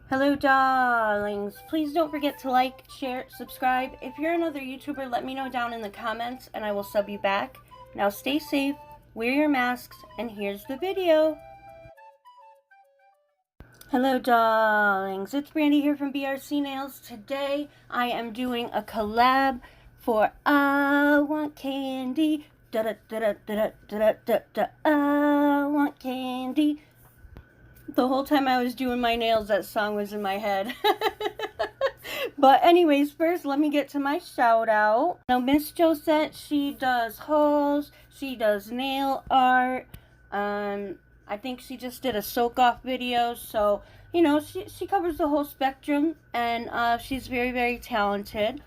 Hello, darlings. Please don't forget to like, share, subscribe. If you're another YouTuber, let me know down in the comments and I will sub you back. Now stay safe, wear your masks, and here's the video. Hello, darlings. It's Brandy here from brcnails. Today, I am doing a collab for I Want Candy. Da da da da da da da da. I want candy. The whole time I was doing my nails, that song was in my head. But anyways, first let me get to my shout out. Now Miss Josette, she does hauls, she does nail art. I think she just did a soak off video, so you know, she covers the whole spectrum, and she's very, very talented.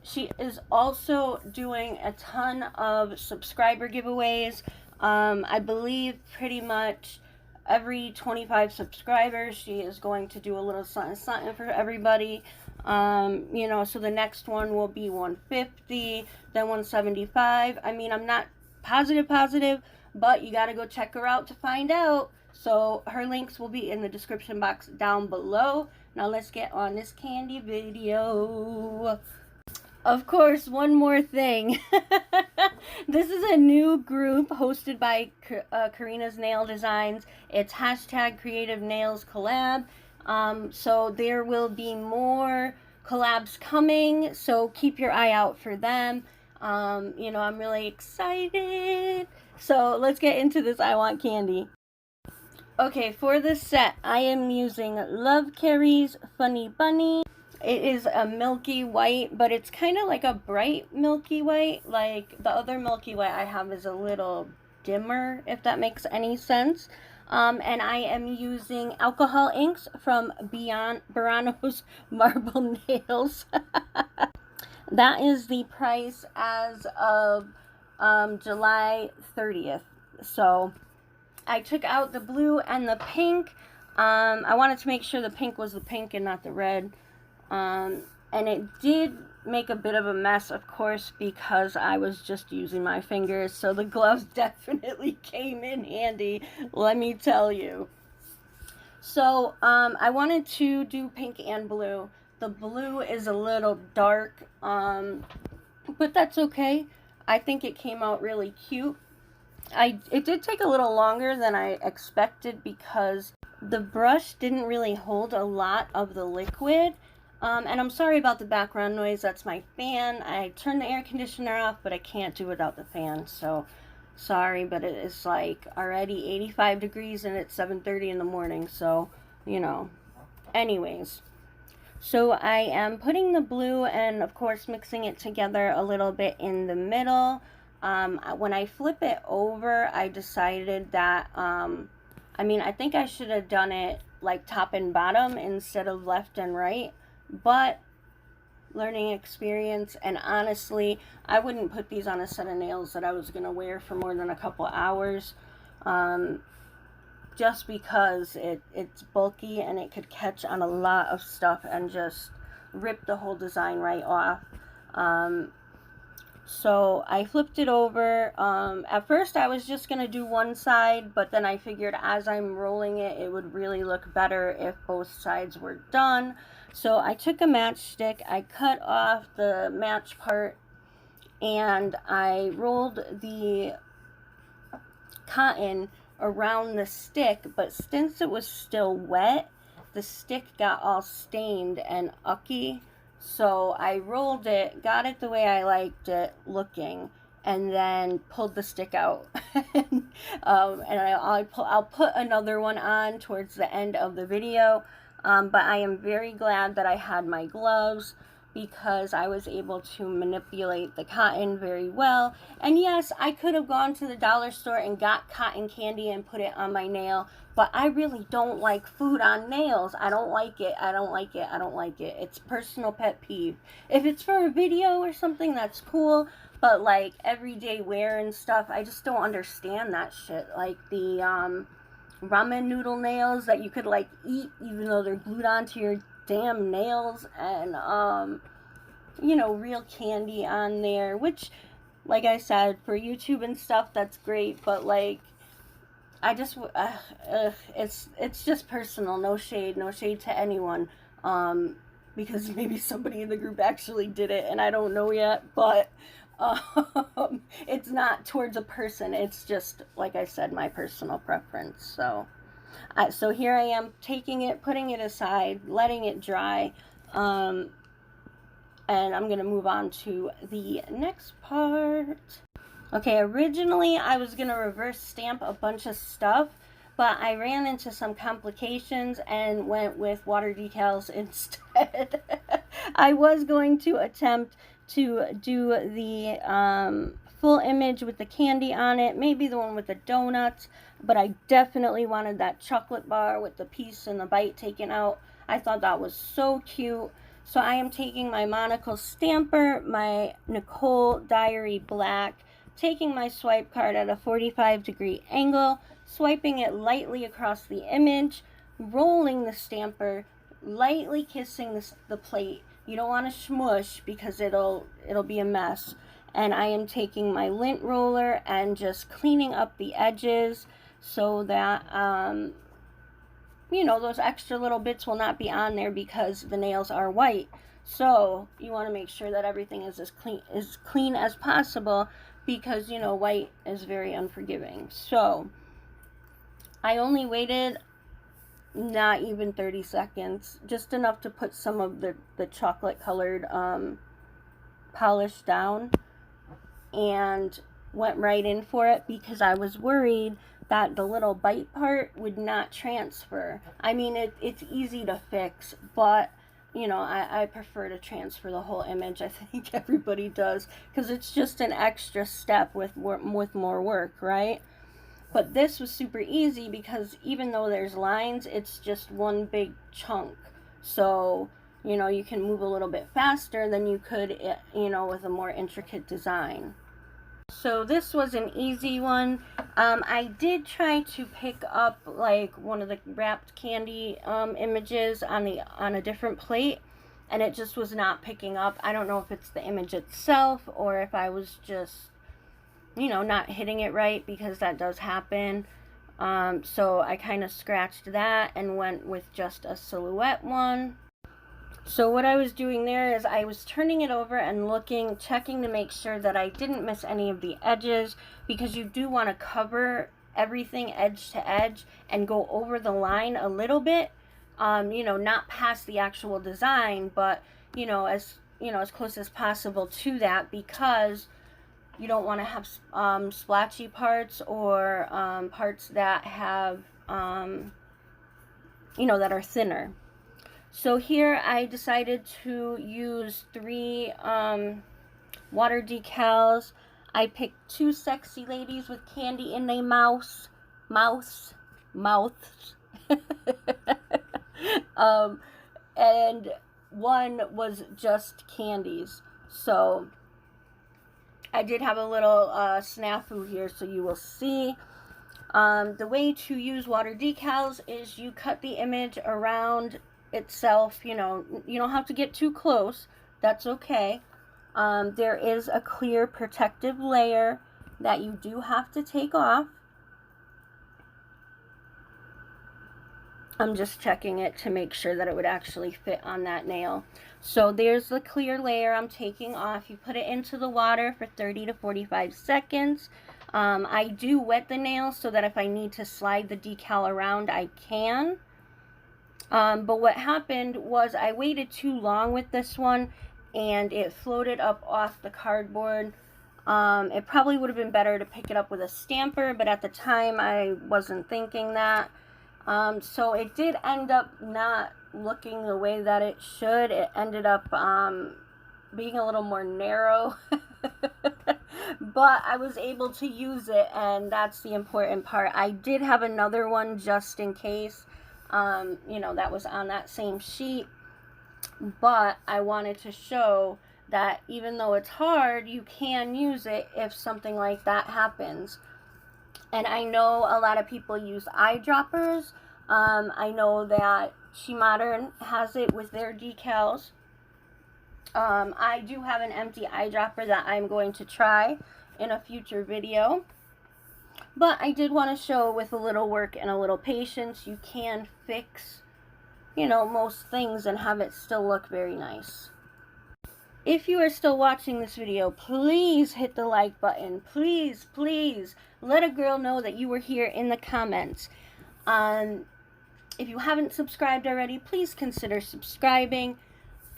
She is also doing a ton of subscriber giveaways. I believe pretty much every 25 subscribers, she is going to do a little something, something for everybody. You know, so the next one will be 150, then 175. I mean, I'm not positive, but you gotta go check her out to find out. So her links will be in the description box down below. Now let's get on this candy video. Of course, one more thing. This is a new group hosted by Karina's Nail Designs. It's hashtag Creative Nails Collab. So there will be more collabs coming, so keep your eye out for them. You know, I'm really excited. So let's get into this I Want Candy. Okay, for this set, I am using Lovcarrie's Funny Bunny. It is a milky white, but it's kind of like a bright milky white. Like the other milky white I have is a little dimmer, if that makes any sense. And I am using alcohol inks from Burano's Marble Nails. That is the price as of July 30th. So I took out the blue and the pink. I wanted to make sure the pink was the pink and not the red. And it did make a bit of a mess, of course, because I was just using my fingers, so the gloves definitely came in handy, let me tell you. So, I wanted to do pink and blue. The blue is a little dark, but that's okay. I think it came out really cute. It did take a little longer than I expected because the brush didn't really hold a lot of the liquid. And I'm sorry about the background noise, that's my fan. I turned the air conditioner off, but I can't do without the fan, so sorry, but it is like already 85 degrees and it's 7:30 in the morning, so, you know. Anyways, so I am putting the blue and, of course, mixing it together a little bit in the middle. When I flip it over, I decided that, I mean, I think I should have done it like top and bottom instead of left and right. But learning experience, and honestly, I wouldn't put these on a set of nails that I was going to wear for more than a couple hours, just because it's bulky and it could catch on a lot of stuff and just rip the whole design right off. So I flipped it over. At first I was just going to do one side, but then I figured as I'm rolling it, it would really look better if both sides were done. So I took a matchstick, I cut off the match part, and I rolled the cotton around the stick, but since it was still wet, the stick got all stained and ucky. So I rolled it, got it the way I liked it looking, and then pulled the stick out. And I'll put another one on towards the end of the video. But I am very glad that I had my gloves because I was able to manipulate the cotton very well. And yes, I could have gone to the dollar store and got cotton candy and put it on my nail, but I really don't like food on nails. I don't like it. I don't like it. I don't like it. It's personal pet peeve. If it's for a video or something, that's cool. But like everyday wear and stuff, I just don't understand that shit. Like the ramen noodle nails that you could like eat even though they're glued onto your damn nails, and you know, real candy on there, which, like I said, for YouTube and stuff, that's great, but like I just, it's just personal. No shade to anyone. Because maybe somebody in the group actually did it and I don't know yet, but it's not towards a person. It's just, like I said, my personal preference. So here I am taking it, putting it aside, letting it dry, and I'm going to move on to the next part. Okay, originally I was going to reverse stamp a bunch of stuff, but I ran into some complications and went with water decals instead. I was going to attempt to do the full image with the candy on it, maybe the one with the donuts, but I definitely wanted that chocolate bar with the piece and the bite taken out. I thought that was so cute. So I am taking my Monocle stamper, my Nicole Diary Black, taking my swipe card at a 45-degree angle, swiping it lightly across the image, rolling the stamper, lightly kissing the plate. You don't want to smush because it'll be a mess. And I am taking my lint roller and just cleaning up the edges so that, you know, those extra little bits will not be on there because the nails are white. So you want to make sure that everything is as clean as possible because, you know, white is very unforgiving. So I only waited not even 30 seconds, just enough to put some of the chocolate colored polish down, and went right in for it because I was worried that the little bite part would not transfer. I mean, it's easy to fix, but you know, I prefer to transfer the whole image. I think everybody does because it's just an extra step with more work, right? But this was super easy because even though there's lines, it's just one big chunk. So, you know, you can move a little bit faster than you could, you know, with a more intricate design. So this was an easy one. I did try to pick up like one of the wrapped candy images on a different plate, and it just was not picking up. I don't know if it's the image itself or if I was just, you know, not hitting it right, because that does happen. So I kind of scratched that and went with just a silhouette one. So what I was doing there is I was turning it over and looking, checking to make sure that I didn't miss any of the edges, because you do want to cover everything edge to edge and go over the line a little bit. You know, not past the actual design, but you know, as close as possible to that, because you don't want to have splotchy parts or parts that have, you know, that are thinner. So here I decided to use 3 water decals. I picked 2 sexy ladies with candy in their mouths. And one was just candies. So I did have a little snafu here, so you will see. The way to use water decals is you cut the image around itself. You know, you don't have to get too close. That's okay. There is a clear protective layer that you do have to take off. I'm just checking it to make sure that it would actually fit on that nail. So there's the clear layer I'm taking off. You put it into the water for 30 to 45 seconds. I do wet the nail so that if I need to slide the decal around, I can. But what happened was I waited too long with this one and it floated up off the cardboard. It probably would have been better to pick it up with a stamper, but at the time I wasn't thinking that. So it did end up not looking the way that it should. It ended up being a little more narrow. But I was able to use it, and that's the important part. I did have another one just in case, you know, that was on that same sheet. But I wanted to show that even though it's hard, you can use it if something like that happens. And I know a lot of people use eyedroppers. I know that She Modern has it with their decals. I do have an empty eyedropper that I'm going to try in a future video. But I did want to show with a little work and a little patience, you can fix, you know, most things and have it still look very nice. If you are still watching this video, please hit the like button. Please, please let a girl know that you were here in the comments. If you haven't subscribed already, please consider subscribing.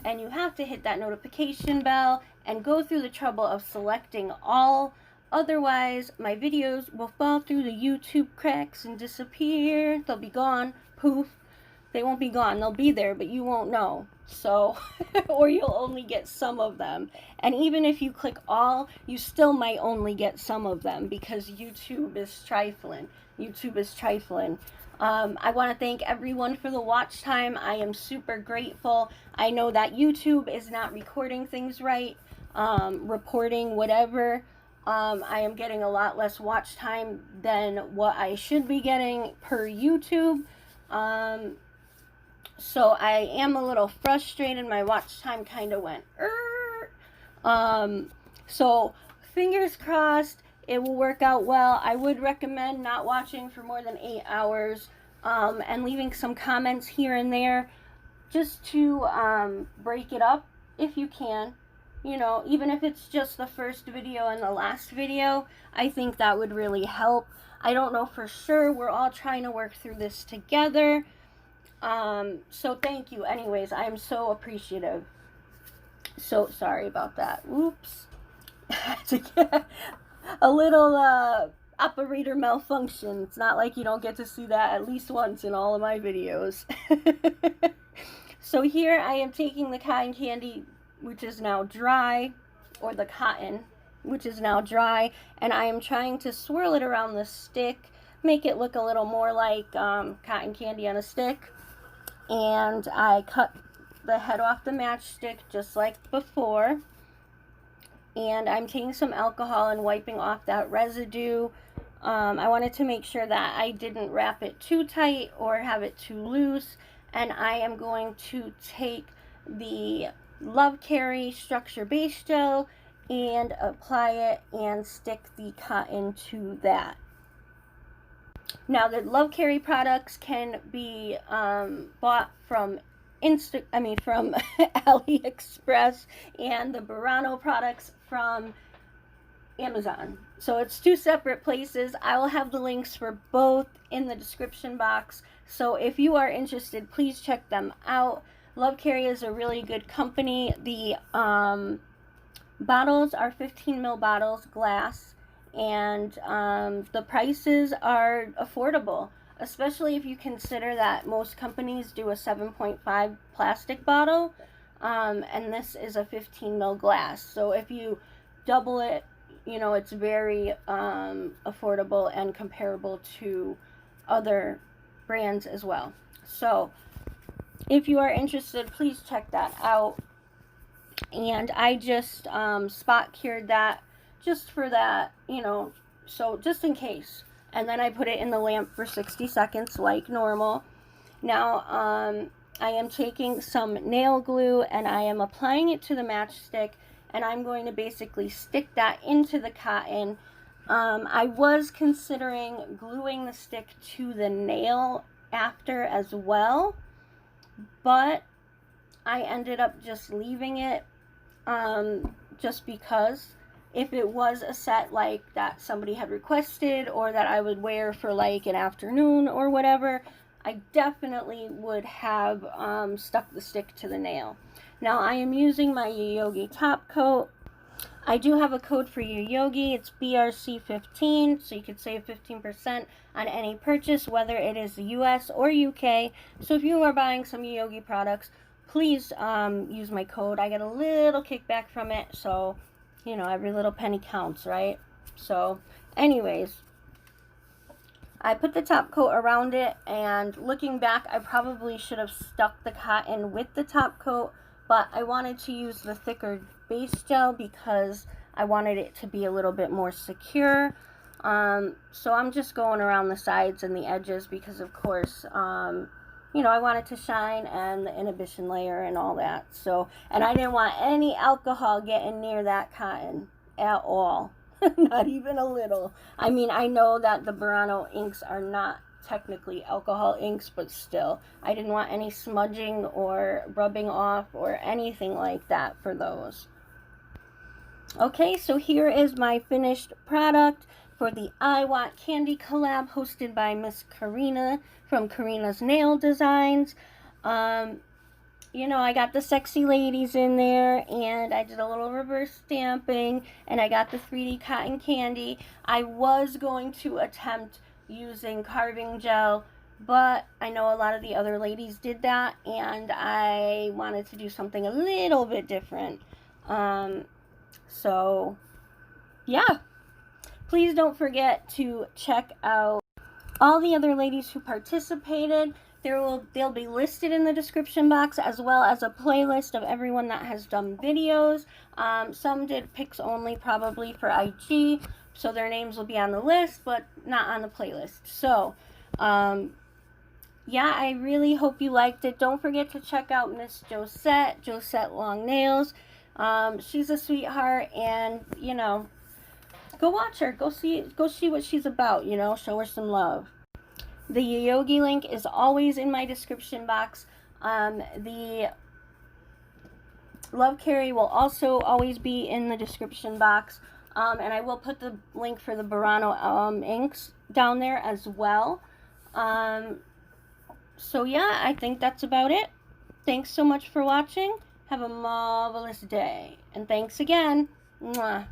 And you have to hit that notification bell and go through the trouble of selecting all. Otherwise, my videos will fall through the YouTube cracks and disappear. They'll be gone. Poof. They won't be gone. They'll be there, but you won't know. So, or you'll only get some of them. And even if you click all, you still might only get some of them because YouTube is trifling. YouTube is trifling. I want to thank everyone for the watch time. I am super grateful. I know that YouTube is not recording things right, reporting whatever. I am getting a lot less watch time than what I should be getting per YouTube. So I am a little frustrated. My watch time kind of went, so fingers crossed it will work out well. I would recommend not watching for more than 8 hours, and leaving some comments here and there just to break it up if you can. You know, even if it's just the first video and the last video, I think that would really help. I don't know for sure. We're all trying to work through this together. So thank you. Anyways, I am so appreciative. So sorry about that. Oops. A little operator malfunction. It's not like you don't get to see that at least once in all of my videos. So here I am taking the cotton candy, which is now dry, or the cotton, which is now dry, and I am trying to swirl it around the stick, make it look a little more like cotton candy on a stick. And I cut the head off the matchstick just like before. And I'm taking some alcohol and wiping off that residue. I wanted to make sure that I didn't wrap it too tight or have it too loose. And I am going to take the Lovcarrie Structure Base Gel and apply it and stick the cotton to that. Now, the Lovcarrie products can be bought from from Aliexpress, and the Burano products from Amazon. So it's two separate places. I will have the links for both in the description box. So if you are interested, please check them out. Lovcarrie is a really good company. The bottles are 15 ml bottles, glass. And the prices are affordable, especially if you consider that most companies do a 7.5 plastic bottle, and this is a 15 ml glass. So if you double it, you know, it's very affordable and comparable to other brands as well. So if you are interested, please check that out. And I just spot cured that just for that, you know, so just in case. And then I put it in the lamp for 60 seconds like normal. Now, I am taking some nail glue and I am applying it to the matchstick, and I'm going to basically stick that into the cotton. I was considering gluing the stick to the nail after as well, but I ended up just leaving it, just because if it was a set like that somebody had requested or that I would wear for like an afternoon or whatever, I definitely would have stuck the stick to the nail. Now I am using my Yogi top coat. I do have a code for Yogi. It's BRC15, so you could save 15% on any purchase, whether it is the US or UK. So if you are buying some Yogi products, please use my code. I get a little kickback from it, so you know, every little penny counts, right? So anyways, I put the top coat around it, and looking back, I probably should have stuck the cotton with the top coat, but I wanted to use the thicker base gel because I wanted it to be a little bit more secure. So I'm just going around the sides and the edges because, of course, you know, I want it to shine, and the inhibition layer and all that. So, and I didn't want any alcohol getting near that cotton at all. Not even a little. I mean, I know that the Burano inks are not technically alcohol inks, but still, I didn't want any smudging or rubbing off or anything like that for those. Okay, so here is my finished product for the I Want Candy collab hosted by Miss Karina from Karina's Nail Designs. You know, I got the sexy ladies in there, and I did a little reverse stamping, and I got the 3D cotton candy. I was going to attempt using carving gel, but I know a lot of the other ladies did that, and I wanted to do something a little bit different. So, yeah. Please don't forget to check out all the other ladies who participated. They'll be listed in the description box, as well as a playlist of everyone that has done videos. Some did pics only, probably for IG, so their names will be on the list, but not on the playlist. So, yeah, I really hope you liked it. Don't forget to check out Miss Josette Long Nails. She's a sweetheart, and, you know, go watch her. Go see what she's about, you know. Show her some love. The Yogi link is always in my description box. The Lovcarrie will also always be in the description box. And I will put the link for the Burano inks down there as well. So yeah, I think that's about it. Thanks so much for watching. Have a marvelous day. And thanks again. Mwah.